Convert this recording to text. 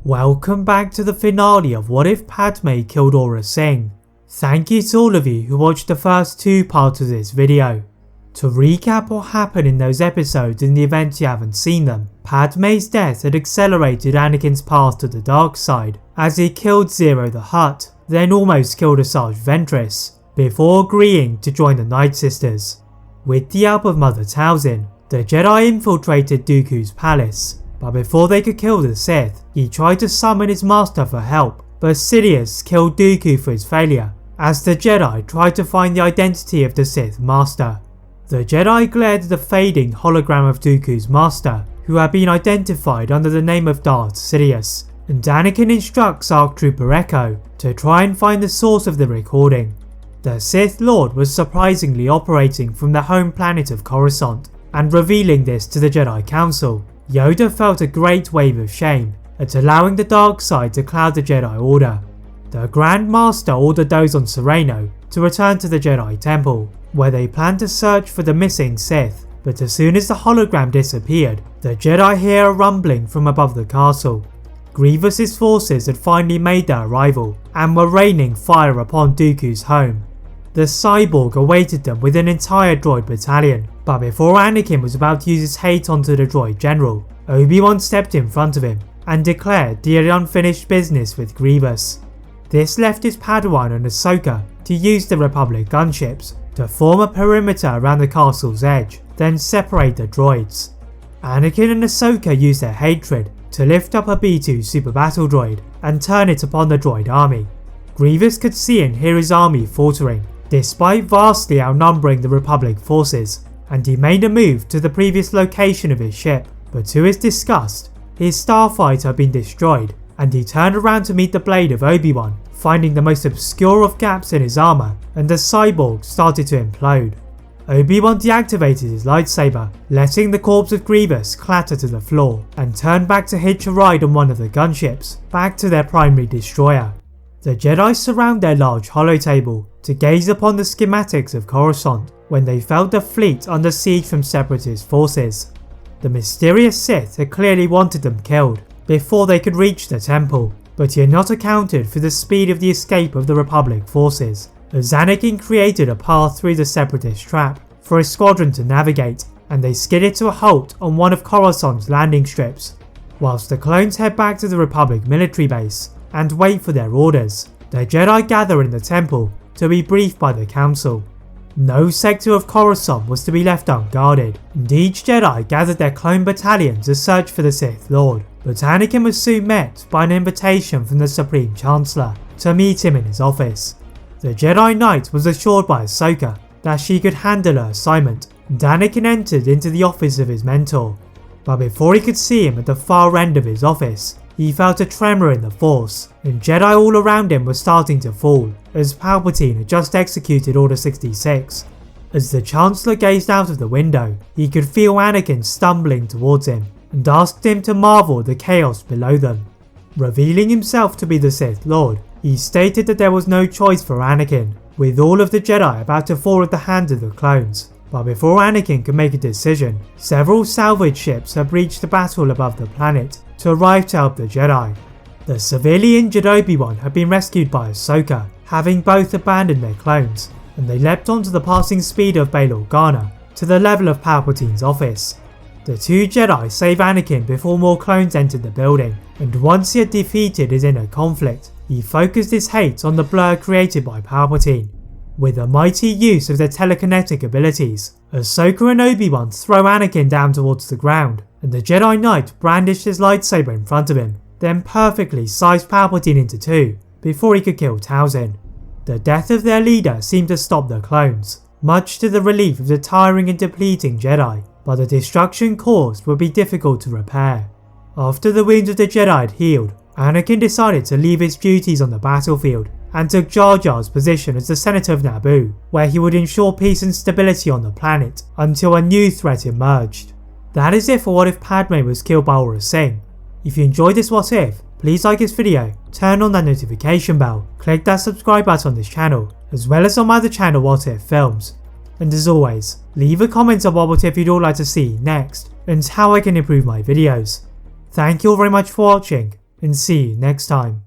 Welcome back to the finale of What If Padme Killed Aurra Sing. Thank you to all of you who watched the first two parts of this video. To recap what happened in those episodes in the event you haven't seen them, Padme's death had accelerated Anakin's path to the dark side as he killed Ziro the Hutt, then almost killed Asajj Ventress, before agreeing to join the Night Sisters. With the help of Mother Talzin, the Jedi infiltrated Dooku's palace, but before they could kill the Sith, he tried to summon his master for help, but Sidious killed Dooku for his failure, as the Jedi tried to find the identity of the Sith master. The Jedi glared at the fading hologram of Dooku's master, who had been identified under the name of Darth Sidious, and Anakin instructs ARC Trooper Echo to try and find the source of the recording. The Sith Lord was surprisingly operating from the home planet of Coruscant, and revealing this to the Jedi Council, Yoda felt a great wave of shame at allowing the dark side to cloud the Jedi Order. The Grandmaster ordered those on Sereno to return to the Jedi Temple, where they planned to search for the missing Sith, but as soon as the hologram disappeared, the Jedi hear a rumbling from above the castle. Grievous's forces had finally made their arrival, and were raining fire upon Dooku's home. The cyborg awaited them with an entire droid battalion, but before Anakin was about to use his hate onto the droid general, Obi-Wan stepped in front of him and declared he had unfinished business with Grievous. This left his padawan and Ahsoka to use the Republic gunships to form a perimeter around the castle's edge, then separate the droids. Anakin and Ahsoka used their hatred to lift up a B-2 super battle droid and turn it upon the droid army. Grievous could see and hear his army faltering, despite vastly outnumbering the Republic forces, and he made a move to the previous location of his ship, but to his disgust, his starfighter had been destroyed, and he turned around to meet the blade of Obi-Wan, finding the most obscure of gaps in his armour, and the cyborg started to implode. Obi-Wan deactivated his lightsaber, letting the corpse of Grievous clatter to the floor, and turned back to hitch a ride on one of the gunships, back to their primary destroyer. The Jedi surround their large holotable to gaze upon the schematics of Coruscant when they felt the fleet under siege from separatist forces. The mysterious Sith had clearly wanted them killed before they could reach the temple, but he had not accounted for the speed of the escape of the Republic forces, as Anakin created a path through the separatist trap for a squadron to navigate, and they skidded to a halt on one of Coruscant's landing strips. Whilst the clones head back to the Republic military base and wait for their orders, the Jedi gather in the temple to be briefed by the Council. No sector of Coruscant was to be left unguarded, and each Jedi gathered their clone battalion to search for the Sith Lord, but Anakin was soon met by an invitation from the Supreme Chancellor to meet him in his office. The Jedi Knight was assured by Ahsoka that she could handle her assignment, and Anakin entered into the office of his mentor. But before he could see him at the far end of his office, he felt a tremor in the Force, and Jedi all around him were starting to fall, as Palpatine had just executed Order 66. As the Chancellor gazed out of the window, he could feel Anakin stumbling towards him, and asked him to marvel at the chaos below them. Revealing himself to be the Sith Lord, he stated that there was no choice for Anakin, with all of the Jedi about to fall at the hands of the clones. But before Anakin could make a decision, several salvage ships had breached the battle above the planet to arrive to help the Jedi. The severely injured Obi-Wan had been rescued by Ahsoka, having both abandoned their clones, and they leapt onto the passing speed of Bail Organa to the level of Palpatine's office. The two Jedi save Anakin before more clones entered the building, and once he had defeated his inner conflict, he focused his hate on the blur created by Palpatine. With a mighty use of their telekinetic abilities, Ahsoka and Obi-Wan throw Anakin down towards the ground, and the Jedi Knight brandished his lightsaber in front of him, then perfectly sliced Palpatine into two before he could kill Talzin. The death of their leader seemed to stop the clones, much to the relief of the tiring and depleting Jedi, but the destruction caused would be difficult to repair. After the wounds of the Jedi had healed, Anakin decided to leave his duties on the battlefield and took Jar Jar's position as the Senator of Naboo, where he would ensure peace and stability on the planet until a new threat emerged. That is it for What If Padme was killed by Aurra Sing. If you enjoyed this What If, please like this video, turn on that notification bell, click that subscribe button on this channel, as well as on my other channel What If Films. And as always, leave a comment on what if you'd all like to see next, and how I can improve my videos. Thank you all very much for watching, and see you next time.